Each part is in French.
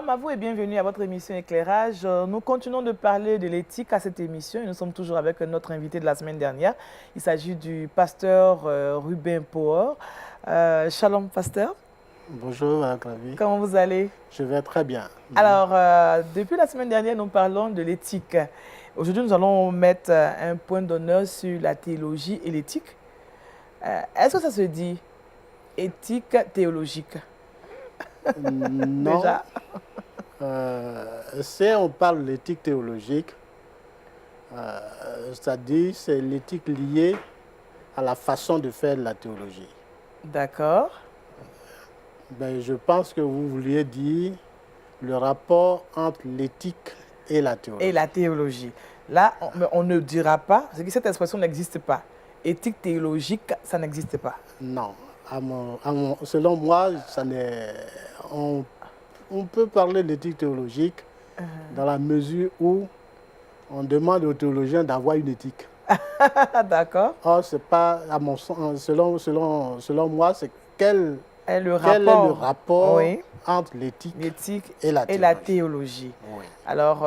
Shalom à vous et bienvenue à votre émission Éclairage. Nous continuons de parler de l'éthique à cette émission et nous sommes toujours avec notre invité de la semaine dernière. Il s'agit du pasteur Ruben Power. Shalom, pasteur. Bonjour, Mme Clavi. Comment vous allez? Je vais très bien. Alors, depuis la semaine dernière, nous parlons de l'éthique. Aujourd'hui, nous allons mettre un point d'honneur sur la théologie et l'éthique. Est-ce que ça se dit éthique théologique? Non. Déjà. Si on parle de l'éthique théologique, c'est-à-dire c'est l'éthique liée à la façon de faire de la théologie. D'accord. Ben, je pense que vous vouliez dire le rapport entre l'éthique et la théologie. Et la théologie. Là, on ne dira pas, parce que cette expression n'existe pas. Éthique théologique, ça n'existe pas. Non. Selon moi, on peut parler d'éthique théologique dans la mesure où on demande aux théologiens d'avoir une éthique. D'accord. Or, c'est pas, à mon sens, selon moi, c'est quel est le rapport oui, entre l'éthique et la théologie. Oui. Alors,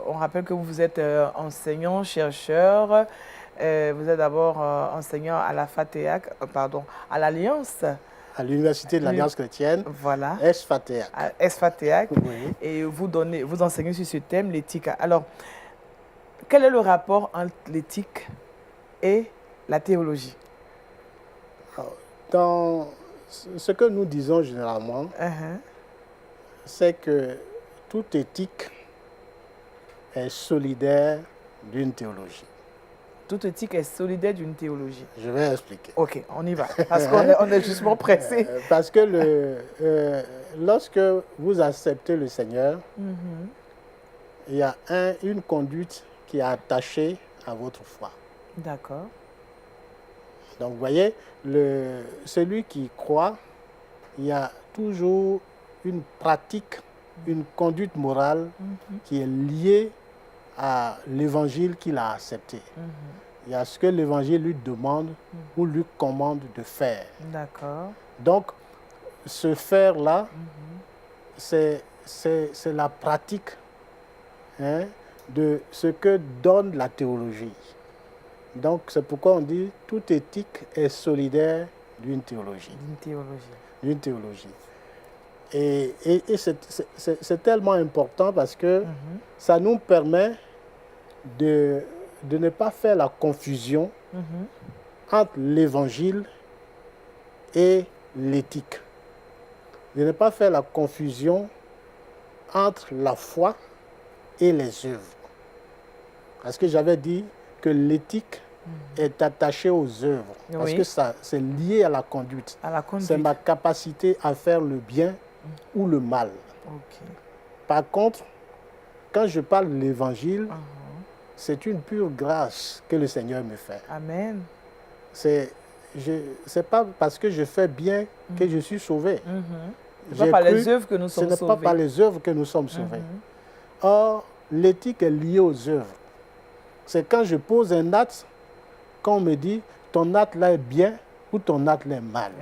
on rappelle que vous êtes enseignant, chercheur. Vous êtes d'abord enseignant à la FATEAC, à l'Alliance. À l'Université de l'Alliance chrétienne, voilà. SFATEAC. SFATEAC. Oui. Et vous enseignez sur ce thème, l'éthique. Alors, quel est le rapport entre l'éthique et la théologie? Dans ce que nous disons généralement, c'est que toute éthique est solidaire d'une théologie. Toute éthique est solidaire d'une théologie. Je vais expliquer. Ok, on y va. Parce qu'on est justement pressé. Parce que lorsque vous acceptez le Seigneur, il y a une conduite qui est attachée à votre foi. D'accord. Donc, vous voyez, celui qui croit, il y a toujours une pratique, une conduite morale qui est liée à l'évangile qu'il a accepté. Il y a ce que l'évangile lui demande ou lui commande de faire. D'accord. Donc, ce faire-là, c'est la pratique de ce que donne la théologie. Donc, c'est pourquoi on dit toute éthique est solidaire d'une théologie. D'une théologie. Et c'est tellement important parce que ça nous permet de ne pas faire la confusion entre l'évangile et l'éthique. De ne pas faire la confusion entre la foi et les œuvres. Parce que j'avais dit que l'éthique est attachée aux œuvres. Parce que c'est lié à la conduite. C'est ma capacité à faire le bien ou le mal. Par contre, quand je parle de l'évangile, c'est une pure grâce que le Seigneur me fait. Amen. C'est pas parce que je fais bien que je suis sauvé. Ce n'est pas par les œuvres que nous sommes sauvés. Ce n'est pas par les œuvres que nous sommes sauvés. Or, l'éthique est liée aux œuvres. C'est quand je pose un acte, qu'on me dit ton acte là est bien ou ton acte là est mal.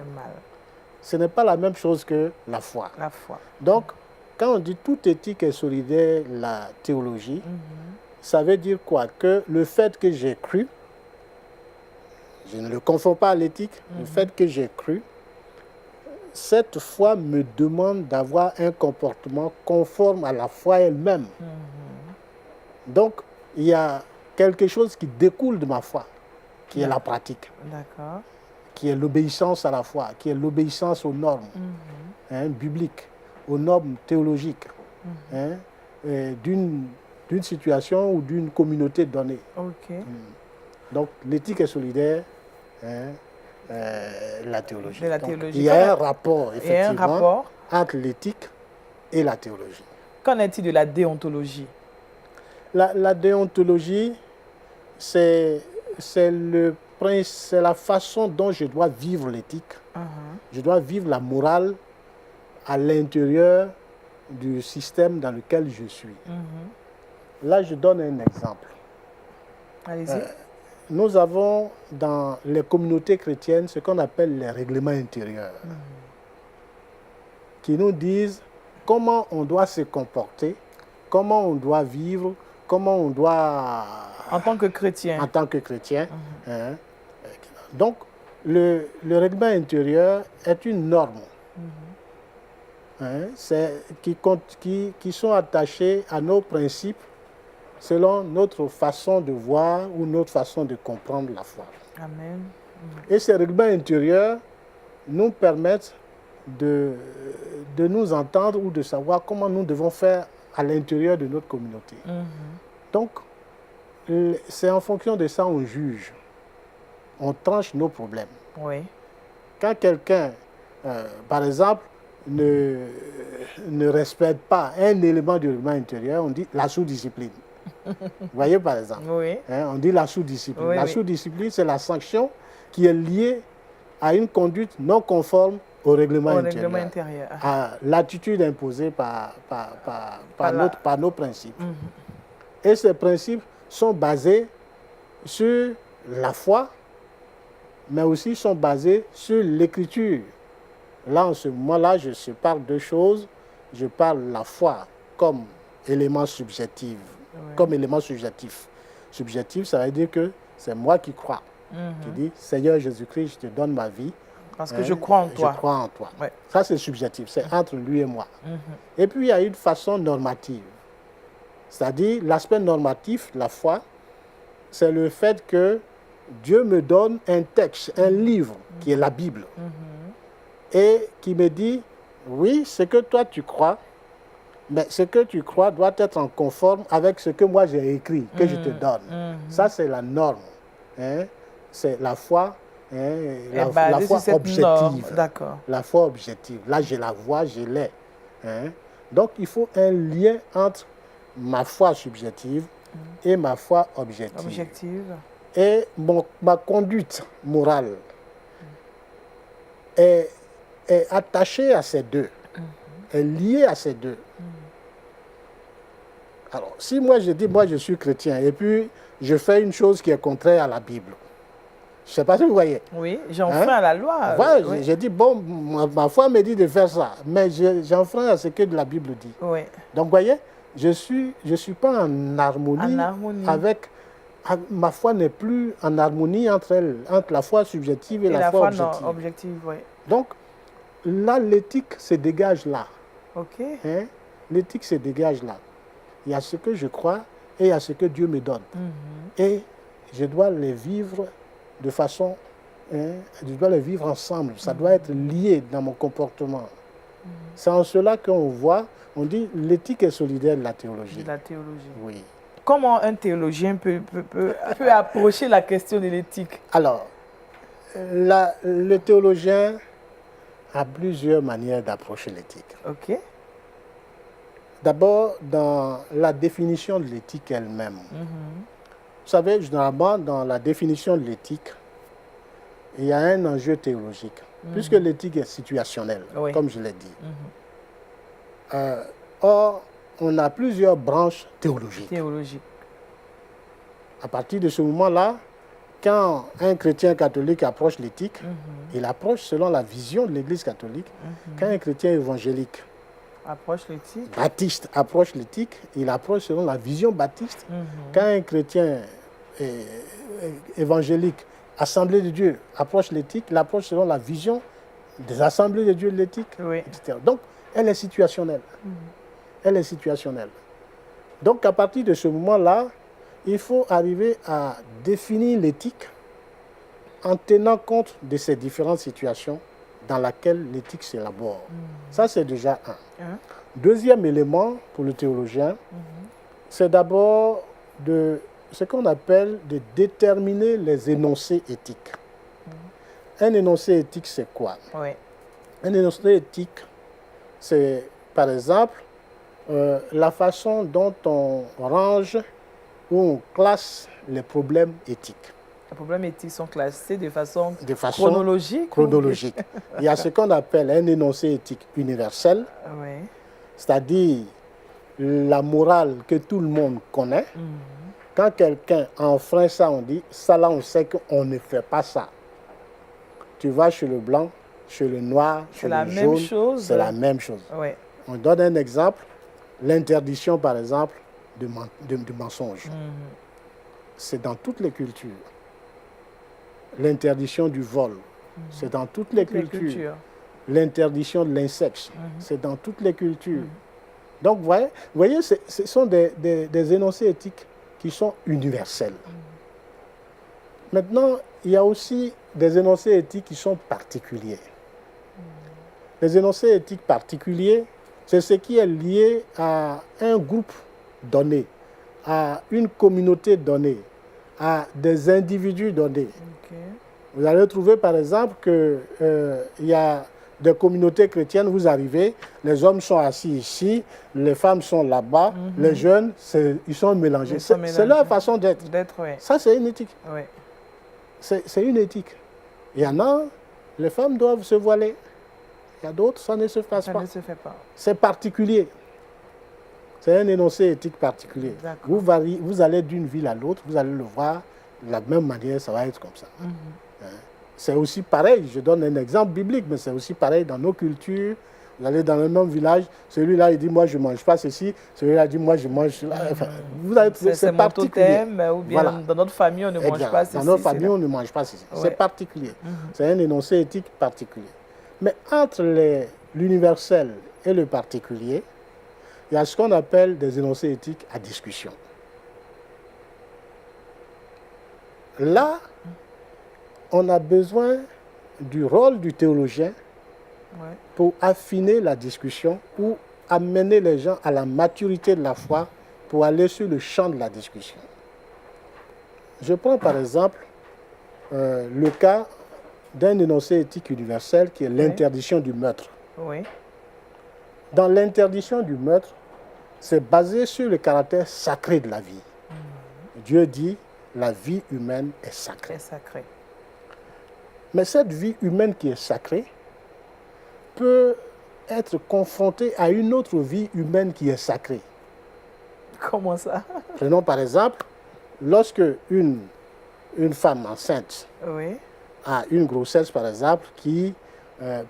Ce n'est pas la même chose que la foi. La foi. Donc, quand on dit toute éthique est solidaire, la théologie, ça veut dire quoi? Que le fait que j'ai cru, je ne le confonds pas à l'éthique, le fait que j'ai cru, cette foi me demande d'avoir un comportement conforme à la foi elle-même. Donc, il y a quelque chose qui découle de ma foi, qui est la pratique, qui est l'obéissance à la foi, qui est l'obéissance aux normes bibliques, aux normes théologiques d'une situation ou d'une communauté donnée. Donc, l'éthique est solidaire. La théologie. Donc, il y a un rapport, effectivement, entre l'éthique et la théologie. Qu'en est-il de la déontologie? La déontologie, c'est la façon dont je dois vivre l'éthique. Je dois vivre la morale à l'intérieur du système dans lequel je suis. Là, je donne un exemple. Allez-y. Nous avons dans les communautés chrétiennes ce qu'on appelle les règlements intérieurs, qui nous disent comment on doit se comporter, comment on doit vivre, comment on doit... En tant que chrétien. En tant que chrétien. Hein. Donc, le règlement intérieur est une norme hein, qui sont attachés à nos principes selon notre façon de voir ou notre façon de comprendre la foi. Amen. Et ces règlements intérieurs nous permettent de nous entendre ou de savoir comment nous devons faire à l'intérieur de notre communauté. Donc, c'est en fonction de ça qu'on juge. On tranche nos problèmes. Oui. Quand quelqu'un, par exemple, ne respecte pas un élément du règlement intérieur, on dit la sous-discipline. Vous voyez, par exemple, oui. Hein, on dit la sous-discipline. Oui, la sous-discipline, c'est la sanction qui est liée à une conduite non conforme au règlement intérieur, à l'attitude imposée par nos principes. Et ces principes sont basés sur la foi, mais aussi sont basés sur l'écriture. Là, en ce moment-là, je parle de choses. Je parle de la foi comme élément subjectif. Comme élément subjectif. Subjectif, ça veut dire que c'est moi qui crois. Qui dis, Seigneur Jésus-Christ, je te donne ma vie. Parce que je crois en toi. Je crois en toi. Ouais. Ça, c'est subjectif. C'est entre lui et moi. Et puis, il y a une façon normative. C'est-à-dire, l'aspect normatif, la foi, c'est le fait que Dieu me donne un texte, un livre, qui est la Bible. Et qui me dit, oui, ce que toi tu crois, mais ce que tu crois doit être en conforme avec ce que moi j'ai écrit, que je te donne. Ça, c'est la norme. Hein? C'est la foi, hein? la foi objective. La foi objective. Là, je la vois, je l'ai. Hein? Donc, il faut un lien entre ma foi subjective et ma foi objective. Et ma conduite morale est attachée à ces deux, est liée à ces deux. Alors, si moi je dis, moi je suis chrétien, et puis je fais une chose qui est contraire à la Bible, je ne sais pas si vous voyez. Oui, j'enfreins à la loi. Voilà, oui. J'ai dit, bon, ma foi me dit de faire ça, mais j'enfreins à ce que la Bible dit. Oui. Donc, vous voyez, je suis pas en harmonie, avec... Ma foi n'est plus en harmonie entre la foi subjective et la foi objective. Oui. Donc, là, l'éthique se dégage là. OK. Hein? L'éthique se dégage là. Il y a ce que je crois et il y a ce que Dieu me donne. Et je dois les vivre de façon... je dois les vivre ensemble. Ça doit être lié dans mon comportement. C'est en cela qu'on voit, on dit l'éthique est solidaire de la théologie. De la théologie. Oui. Comment un théologien peut approcher la question de l'éthique? Alors, le théologien a plusieurs manières d'approcher l'éthique. OK. D'abord, dans la définition de l'éthique elle-même. Vous savez, généralement, dans la définition de l'éthique, il y a un enjeu théologique, puisque l'éthique est situationnelle, comme je l'ai dit. Or, on a plusieurs branches théologiques. À partir de ce moment-là, quand un chrétien catholique approche l'éthique, il approche selon la vision de l'Église catholique. Quand un chrétien évangélique baptiste approche l'éthique, il approche selon la vision baptiste. Quand un chrétien évangélique, Assemblée de Dieu, approche l'éthique, il approche selon la vision des Assemblées de Dieu de l'éthique, etc. Donc, elle est situationnelle. Elle est situationnelle. Donc, à partir de ce moment-là, il faut arriver à définir l'éthique en tenant compte de ces différentes situations dans lesquelles l'éthique s'élabore. Ça, c'est déjà un. Deuxième élément pour le théologien, c'est d'abord ce qu'on appelle de déterminer les énoncés éthiques. Un énoncé éthique, c'est quoi? Un énoncé éthique, c'est, par exemple, la façon dont on range ou on classe les problèmes éthiques. Les problèmes éthiques sont classés de façon chronologique. Il y a ce qu'on appelle un énoncé éthique universel, c'est-à-dire la morale que tout le monde connaît. Quand quelqu'un enfreint ça, on dit, ça là, on sait qu'on ne fait pas ça. Tu vas chez le blanc, chez le noir, chez le jaune, c'est la même chose. On donne un exemple, l'interdiction, par exemple, du mensonge. C'est dans toutes les cultures. L'interdiction du vol, c'est dans toutes les cultures. L'interdiction de l'inceste, c'est dans toutes les cultures. Donc, vous voyez, ce sont des énoncés éthiques qui sont universels. Maintenant, il y a aussi des énoncés éthiques qui sont particuliers. Les énoncés éthiques particuliers, c'est ce qui est lié à un groupe donné, à une communauté donnée, à des individus donnés. Vous allez trouver par exemple qu'il y a des communautés chrétiennes, vous arrivez, les hommes sont assis ici, les femmes sont là-bas, les jeunes, ils sont mélangés. C'est leur façon d'être. Ça, c'est une éthique. C'est une éthique. Il y en a, les femmes doivent se voiler. Il y a d'autres, ça ne se passe pas. C'est particulier. C'est un énoncé éthique particulier. Vous allez d'une ville à l'autre, vous allez le voir de la même manière, ça va être comme ça. C'est aussi pareil, je donne un exemple biblique, mais c'est aussi pareil dans nos cultures. Vous allez dans le même village, celui-là il dit moi je ne mange pas ceci, celui-là dit moi je mange cela. Enfin, c'est particulier. Ou bien voilà. Dans notre famille on ne mange pas ceci. Dans notre famille on ne mange pas ceci. C'est particulier. C'est un énoncé éthique particulier. Mais entre l'universel et le particulier, il y a ce qu'on appelle des énoncés éthiques à discussion. Là, on a besoin du rôle du théologien pour affiner la discussion ou amener les gens à la maturité de la foi pour aller sur le champ de la discussion. Je prends par exemple le cas d'un énoncé éthique universel qui est l'interdiction du meurtre. Dans l'interdiction du meurtre, c'est basé sur le caractère sacré de la vie. Dieu dit la vie humaine est sacrée. Mais cette vie humaine qui est sacrée peut être confrontée à une autre vie humaine qui est sacrée. Comment ça? Prenons par exemple, lorsque une femme enceinte a une grossesse par exemple qui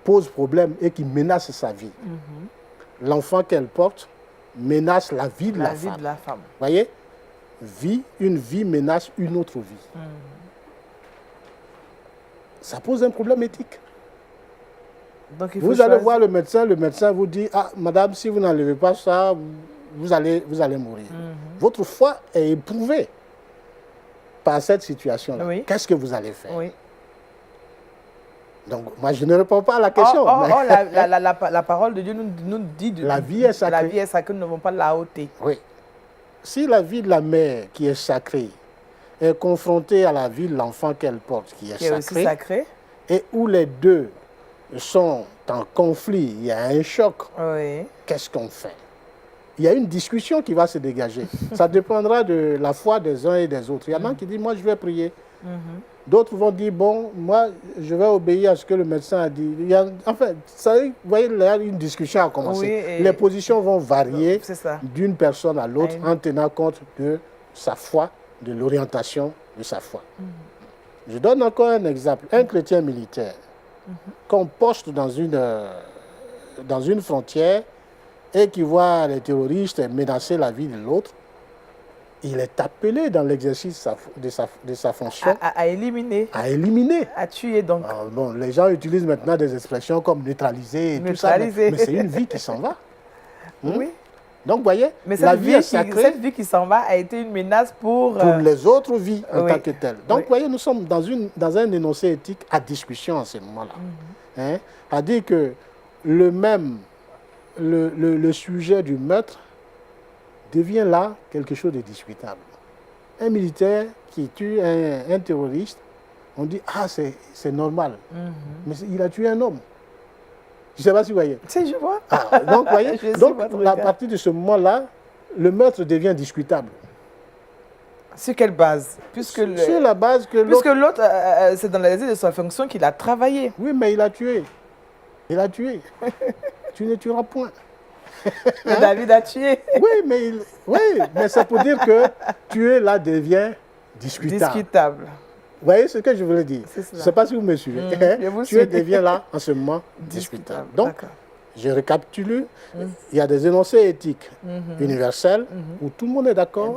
pose problème et qui menace sa vie, l'enfant qu'elle porte menace la vie de la femme. Vous voyez? Une vie menace une autre vie. Ça pose un problème éthique. Donc, vous allez voir le médecin vous dit, ah, madame, si vous n'enlevez pas ça, vous allez mourir. Votre foi est éprouvée par cette situation-là. Qu'est-ce que vous allez faire? Donc, moi, je ne réponds pas à la question. La parole de Dieu nous dit la vie est sacrée. La vie est sacrée, nous ne devons pas la ôter. Oui. Si la vie de la mère, qui est sacrée, est confrontée à la vie de l'enfant qu'elle porte, qui est aussi sacrée, et où les deux sont en conflit, il y a un choc, qu'est-ce qu'on fait? Il y a une discussion qui va se dégager. Ça dépendra de la foi des uns et des autres. Il y en a qui disent, moi, je vais prier. D'autres vont dire, bon, moi, je vais obéir à ce que le médecin a dit. Enfin, vous voyez, là, une discussion a commencé. Les positions vont varier d'une personne à l'autre en tenant compte de sa foi, de l'orientation de sa foi. Je donne encore un exemple. Un chrétien militaire qu'on poste dans une frontière et qui voit les terroristes menacer la vie de l'autre, il est appelé dans l'exercice de sa fonction à éliminer. À tuer donc. Bon, les gens utilisent maintenant des expressions comme neutraliser et tout ça, mais c'est une vie qui s'en va. Oui. Donc, vous voyez, mais cette vie qui s'en va a été une menace pour les autres vies en tant que telles. Donc, vous voyez, nous sommes dans un énoncé éthique à discussion en ce moment-là. À dire que le sujet du meurtre devient là quelque chose de discutable. Un militaire qui tue un terroriste, on dit, ah, c'est normal. Mais il a tué un homme. Je ne sais pas si vous voyez. Si, je vois. Donc, vous voyez, à partir de ce moment-là, le meurtre devient discutable. Sur quelle base? Sur la base que l'autre... Puisque l'autre, c'est dans l'exercice de sa fonction qu'il a travaillé. Oui, mais il a tué. Il a tué. Tu ne tueras point. David a tué. Oui, mais c'est pour dire que tuer là devient discutable. Vous voyez ce que je voulais dire? Je ne sais pas si vous me suivez. Tuer devient là, en ce moment, discutable. Donc, Je récapitule. Il y a des énoncés éthiques universels où tout le monde est d'accord.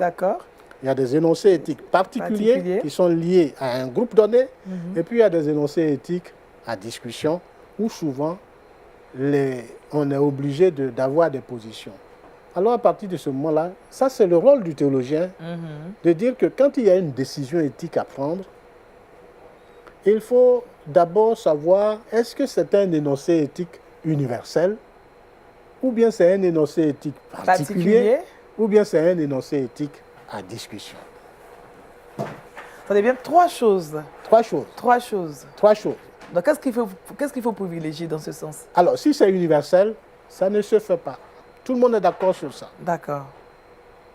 Il y a des énoncés éthiques particuliers qui sont liés à un groupe donné. Et puis il y a des énoncés éthiques à discussion où souvent on est obligé d'avoir des positions. Alors à partir de ce moment-là, ça c'est le rôle du théologien, de dire que quand il y a une décision éthique à prendre, il faut d'abord savoir est-ce que c'est un énoncé éthique universel ou bien c'est un énoncé éthique particulier ou bien c'est un énoncé éthique à discussion. Ça devient trois choses. Trois choses. Trois choses. Trois choses. Donc qu'est-ce qu'il faut privilégier dans ce sens? Alors si c'est universel, ça ne se fait pas. Tout le monde est d'accord sur ça. D'accord.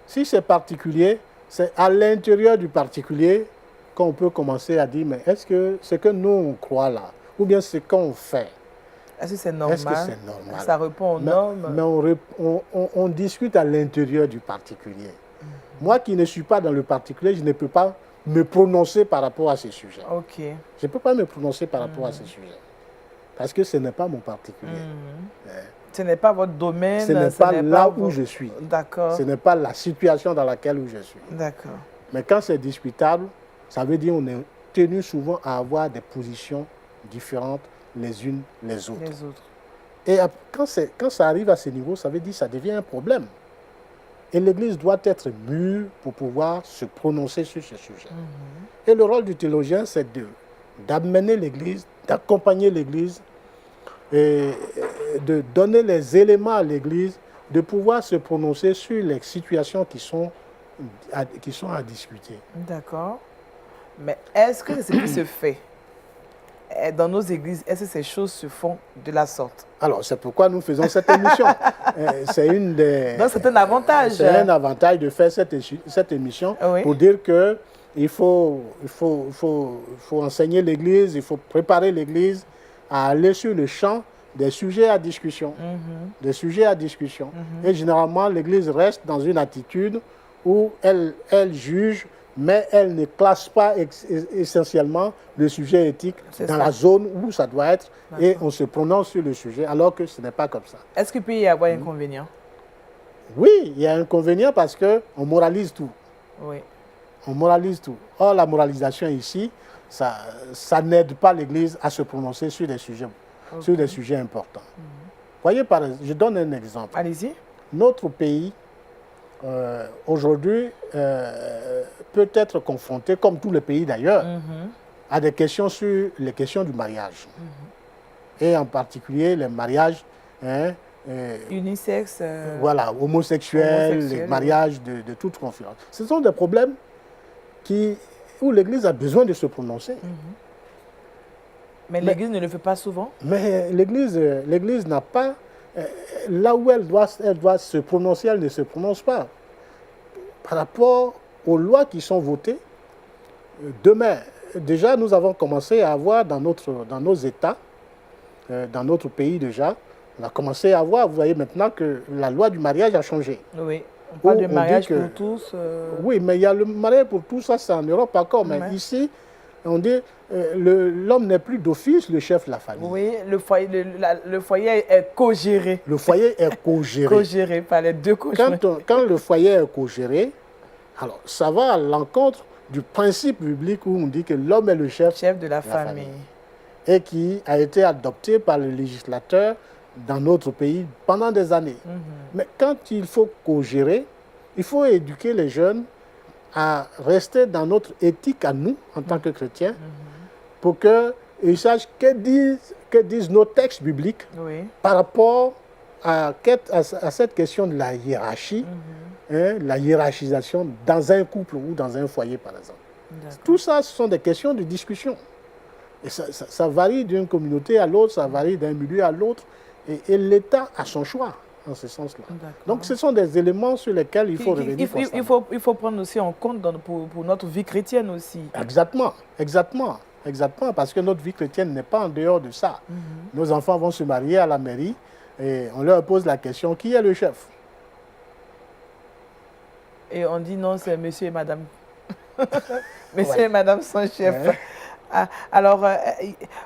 Si c'est particulier, c'est à l'intérieur du particulier qu'on peut commencer à dire, mais est-ce que ce que nous on croit là, ou bien ce qu'on fait, est-ce que c'est normal? Est-ce que c'est normal? Ça répond aux normes? Mais on discute à l'intérieur du particulier. Moi qui ne suis pas dans le particulier, je ne peux pas me prononcer par rapport à ces sujets. Ok. Je ne peux pas me prononcer par rapport à ces sujets. Parce que ce n'est pas mon particulier. Ce n'est pas votre domaine. Ce n'est pas là où je suis. D'accord. Ce n'est pas la situation dans laquelle je suis. D'accord. Mais quand c'est discutable, ça veut dire qu'on est tenu souvent à avoir des positions différentes les unes les autres. Et quand ça arrive à ce niveau, ça veut dire que ça devient un problème. Et l'Église doit être mûre pour pouvoir se prononcer sur ce sujet. Et le rôle du théologien, c'est d'amener l'Église, d'accompagner l'Église, et de donner les éléments à l'Église, de pouvoir se prononcer sur les situations qui sont à discuter. D'accord. Mais est-ce que c'est ce qui se fait dans nos églises? Est-ce que ces choses se font de la sorte? Alors, c'est pourquoi nous faisons cette émission. C'est une des... Donc, c'est un avantage. C'est un avantage de faire cette émission pour dire qu'il faut enseigner l'Église, il faut préparer l'Église à aller sur le champ des sujets à discussion. Des sujets à discussion. Et généralement, l'Église reste dans une attitude où elle juge, mais elle ne classe pas essentiellement le sujet éthique dans la zone où ça doit être, et on se prononce sur le sujet, alors que ce n'est pas comme ça. Est-ce qu'il peut y avoir un inconvénient? Oui, il y a un inconvénient parce qu'on moralise tout. Oui. On moralise tout. Or, la moralisation ici, ça n'aide pas l'Église à se prononcer sur des sujets importants. Voyez, je donne un exemple. Allez-y. Notre pays, aujourd'hui, peut être confronté, comme tous les pays d'ailleurs, à des questions sur les questions du mariage. Et en particulier les mariages unisexe, voilà, homosexuels, les mariages de toute conférence. Ce sont des problèmes où l'Église a besoin de se prononcer. Mais l'Église ne le fait pas souvent. Mais l'Église n'a pas... là où elle doit se prononcer, elle ne se prononce pas. Par rapport aux lois qui sont votées, demain, déjà nous avons commencé à avoir dans nos États, dans notre pays déjà, on a commencé à voir, vous voyez maintenant que la loi du mariage a changé. Oui, on parle de mariage pour tous. Oui, mais il y a le mariage pour tous, ça c'est en Europe encore, mais ici, on dit l'homme n'est plus d'office le chef de la famille. Oui, le foyer est co-géré. Le foyer est co-géré. Co-géré par les deux conjoints. Quand le foyer est co-géré, alors ça va à l'encontre du principe biblique où on dit que l'homme est le chef de la famille. Et qui a été adopté par le législateur dans notre pays pendant des années. Mais quand il faut co-gérer, il faut éduquer les jeunes à rester dans notre éthique à nous, en tant que chrétiens, pour qu'ils sachent que disent nos textes bibliques par rapport à cette question de la hiérarchie, la hiérarchisation dans un couple ou dans un foyer, par exemple. Tout ça, ce sont des questions de discussion. Et ça varie d'une communauté à l'autre, ça varie d'un milieu à l'autre, et l'État a son choix en ce sens-là. Donc ce sont des éléments sur lesquels il faut revenir. Il faut prendre aussi en compte pour notre vie chrétienne aussi. Exactement, parce que notre vie chrétienne n'est pas en dehors de ça. Nos enfants vont se marier à la mairie et on leur pose la question, qui est le chef? Et on dit non, c'est monsieur et madame. Monsieur et madame sont chefs. Alors,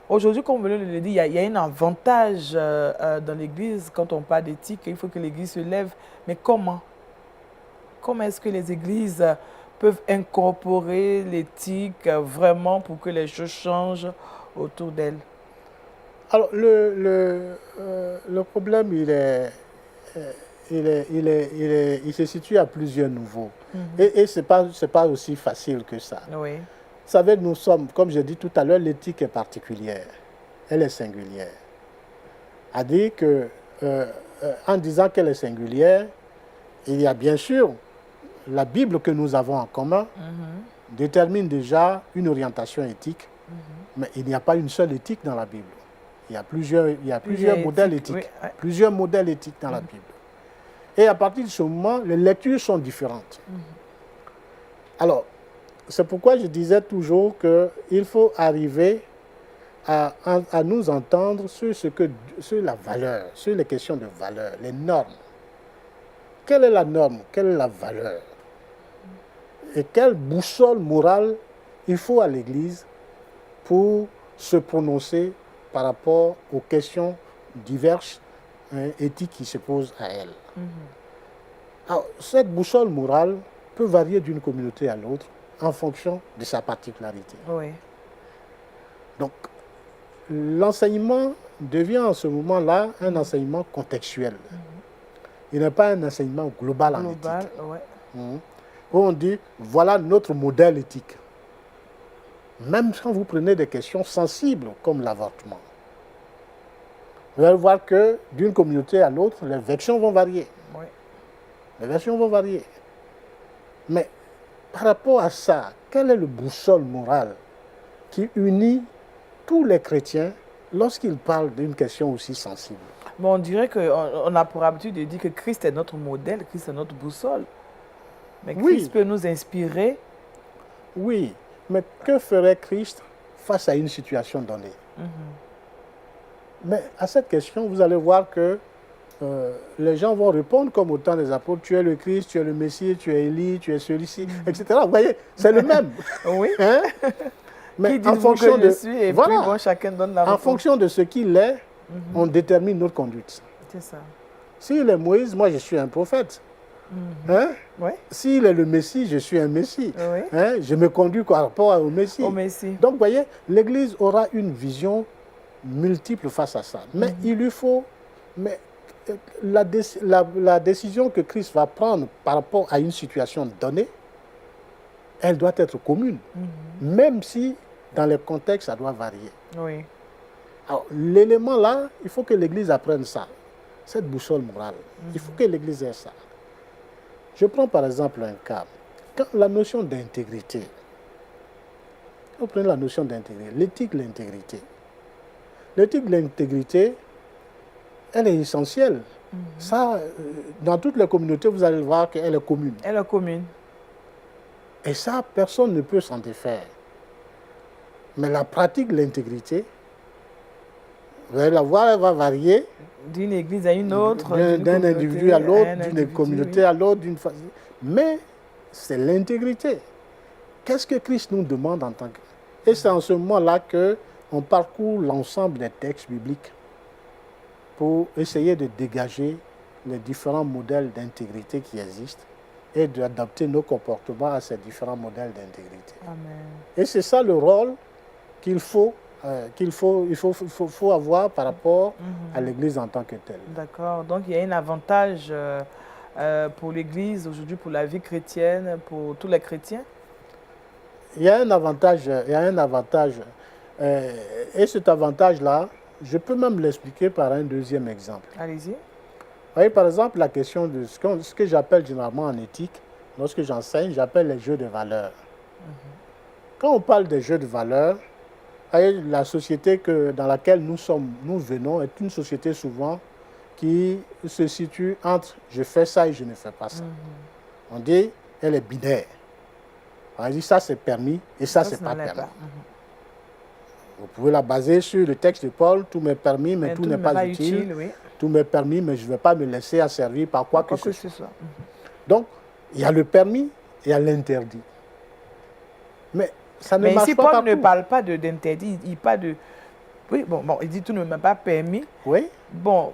aujourd'hui, comme vous le dit, il y a un avantage dans l'Église quand on parle d'éthique. Il faut que l'Église se lève. Mais comment? Comment est-ce que les églises peuvent incorporer l'éthique vraiment pour que les choses changent autour d'elles? Alors, le problème, il se situe à plusieurs niveaux. Et ce n'est pas aussi facile que ça. Oui. Vous savez, nous sommes, comme je dis tout à l'heure, l'éthique est particulière. Elle est singulière. À dire que, en disant qu'elle est singulière, il y a bien sûr la Bible que nous avons en commun, détermine déjà une orientation éthique, mais il n'y a pas une seule éthique dans la Bible. Il y a plusieurs modèles éthiques, oui. Plusieurs modèles éthiques dans la Bible. Et à partir de ce moment, les lectures sont différentes. Alors, c'est pourquoi je disais toujours qu'il faut arriver à nous entendre sur la valeur, sur les questions de valeur, les normes. Quelle est la norme? Quelle est la valeur? Et quelle boussole morale il faut à l'Église pour se prononcer par rapport aux questions diverses éthiques qui se posent à elle. Alors, cette boussole morale peut varier d'une communauté à l'autre en fonction de sa particularité. Oui. Donc, l'enseignement devient en ce moment-là un enseignement contextuel. Il n'est pas un enseignement global en éthique. Ouais. Où on dit, voilà notre modèle éthique. Même quand vous prenez des questions sensibles comme l'avortement, vous allez voir que d'une communauté à l'autre, les versions vont varier. Oui. Les versions vont varier. Mais par rapport à ça, quelle est le boussole morale qui unit tous les chrétiens lorsqu'ils parlent d'une question aussi sensible? Bon, on dirait qu'on a pour habitude de dire que Christ est notre modèle, Christ est notre boussole. Mais Christ peut nous inspirer. Oui, mais que ferait Christ face à une situation donnée? Mais à cette question, vous allez voir que les gens vont répondre comme au temps des apôtres, tu es le Christ, tu es le Messie, tu es Élie, tu es celui-ci, etc. Vous voyez, c'est le même. Oui. Hein? Mais qui en fonction de, je suis, et voilà, puis bon, chacun donne la réponse. En fonction de ce qu'il est, on détermine notre conduite. C'est ça. S'il est Moïse, moi je suis un prophète. Hein? Ouais. S'il est le Messie, je suis un Messie. Oui. Hein? Je me conduis par rapport au Messie. Au Messie. Donc, vous voyez, l'Église aura une vision multiple face à ça. Mais il lui faut... Mais la décision que Christ va prendre par rapport à une situation donnée, elle doit être commune. Même si, dans les contextes, ça doit varier. Oui. Alors, l'élément là, il faut que l'Église apprenne ça. Cette boussole morale. Il faut que l'Église ait ça. Je prends par exemple un cas. Quand la notion d'intégrité, vous prenez la notion d'intégrité, l'éthique de l'intégrité. L'éthique de l'intégrité, elle est essentielle. Ça, dans toutes les communautés, vous allez voir qu'elle est commune. Elle est commune. Et ça, personne ne peut s'en défaire. Mais la pratique de l'intégrité, vous allez la voir, elle va varier. D'une église à une autre. D'un individu à l'autre, d'une communauté à l'autre. Mais c'est l'intégrité. Qu'est-ce que Christ nous demande en tant que... Et c'est en ce moment-là qu'on parcourt l'ensemble des textes bibliques pour essayer de dégager les différents modèles d'intégrité qui existent et d'adapter nos comportements à ces différents modèles d'intégrité. Et c'est ça le rôle qu'il faut avoir par rapport à l'Église en tant que telle. D'accord. Donc, il y a un avantage pour l'Église aujourd'hui, pour la vie chrétienne, pour tous les chrétiens? Il y a un avantage. Et cet avantage-là, je peux même l'expliquer par un deuxième exemple. Allez-y. Vous voyez, par exemple, la question de ce que j'appelle généralement en éthique, lorsque j'enseigne, j'appelle les jeux de valeurs. Quand on parle des jeux de valeurs, la société dans laquelle nous venons est une société souvent qui se situe entre je fais ça et je ne fais pas ça. On dit elle est binaire. On dit ça c'est permis et ça c'est pas permis. Vous pouvez la baser sur le texte de Paul, tout m'est permis mais tout n'est pas utile. Oui. Tout m'est permis mais je ne vais pas me laisser asservir par quoi que ce soit. Donc il y a le permis et il y a l'interdit. Mais ça ne Mais marche ici, pas Paul partout. ne parle pas d'interdit, il parle de... Oui, bon, il dit tout ne m'est pas permis. Oui. Bon.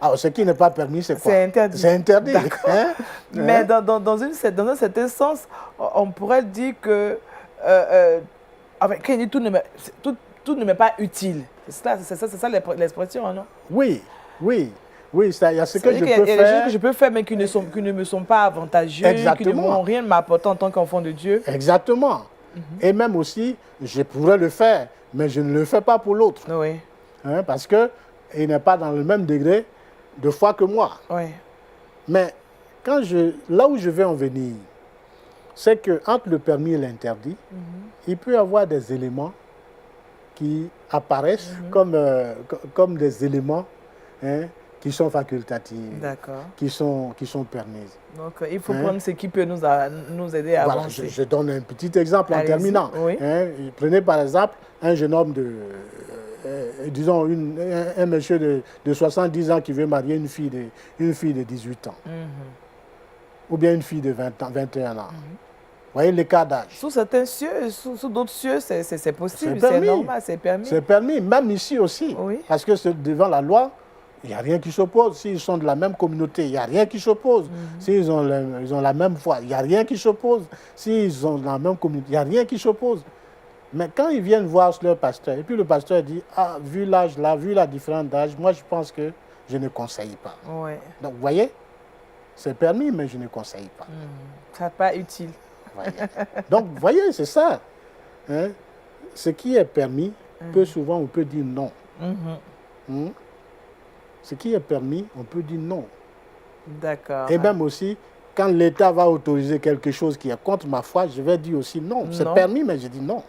Alors, ce qui n'est pas permis, c'est quoi? C'est interdit. C'est interdit. Hein? Mais dans un certain sens, on pourrait dire que... quand il dit tout ne m'est pas utile. C'est ça l'expression, non? Oui, oui. Oui, il y a ce que je peux faire. Il y a des choses que je peux faire, mais qui ne me sont pas avantageux, qui ne vont rien m'apporter en tant qu'enfant de Dieu. Exactement. Et même aussi, je pourrais le faire, mais je ne le fais pas pour l'autre. Oui. Hein, parce qu'il n'est pas dans le même degré de foi que moi. Oui. Mais là où je vais en venir, c'est qu'entre le permis et l'interdit, il peut y avoir des éléments qui apparaissent comme des éléments, hein, qui sont facultatifs, qui sont permises. Donc, il faut prendre ce qui peut nous aider à avancer. Je donne un petit exemple en terminant. Oui. Hein, prenez par exemple un jeune homme disons un monsieur de 70 ans qui veut marier une fille de 18 ans. Ou bien une fille de 21 ans. Vous voyez l'écart d'âge. Sous certains cieux, sous d'autres cieux, c'est possible, c'est normal, c'est permis. C'est permis, même ici aussi. Oui. Parce que devant la loi, il n'y a rien qui s'oppose. S'ils sont de la même communauté, il n'y a rien qui s'oppose. S'ils ont la même foi, il n'y a rien qui s'oppose. S'ils ont la même communauté, il n'y a rien qui s'oppose. Mais quand ils viennent voir leur pasteur, et puis le pasteur dit, ah, vu l'âge là, vu la différence d'âge, moi je pense que je ne conseille pas. Oui. Donc vous voyez, c'est permis, mais je ne conseille pas. Ça n'est pas utile. Voyez. Donc vous voyez, c'est ça. Hein? Ce qui est permis, peu souvent on peut dire non. Ce qui est permis, on peut dire non. D'accord. Et même aussi, quand l'État va autoriser quelque chose qui est contre ma foi, je vais dire aussi non. C'est permis, mais je dis non.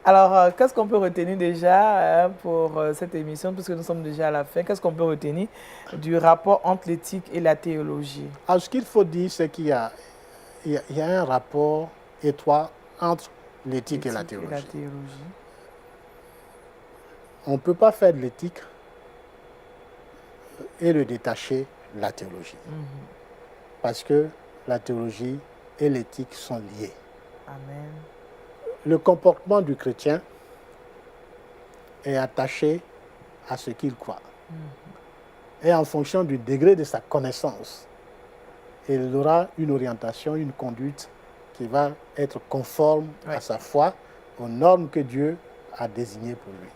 Alors, qu'est-ce qu'on peut retenir déjà pour cette émission, puisque nous sommes déjà à la fin? Qu'est-ce qu'on peut retenir du rapport entre l'éthique et la théologie? Alors, ce qu'il faut dire, c'est qu'il y a un rapport étroit entre l'éthique et la théologie. On ne peut pas faire de l'éthique et le détacher de la théologie. Parce que la théologie et l'éthique sont liées. Amen. Le comportement du chrétien est attaché à ce qu'il croit. Et en fonction du degré de sa connaissance, il aura une orientation, une conduite qui va être conforme à sa foi, aux normes que Dieu a désignées pour lui.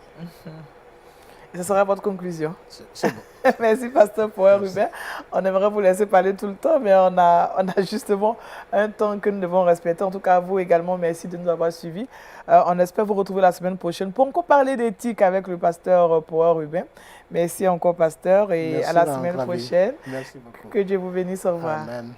Et ce sera votre conclusion. C'est bon. Merci, pasteur Poher-Hubert. On aimerait vous laisser parler tout le temps, mais on a justement un temps que nous devons respecter. En tout cas, à vous également, merci de nous avoir suivis. On espère vous retrouver la semaine prochaine pour encore parler d'éthique avec le pasteur Poher-Hubert. Merci encore, pasteur, et merci à la semaine prochaine. Merci beaucoup. Que Dieu vous bénisse. Au revoir. Amen.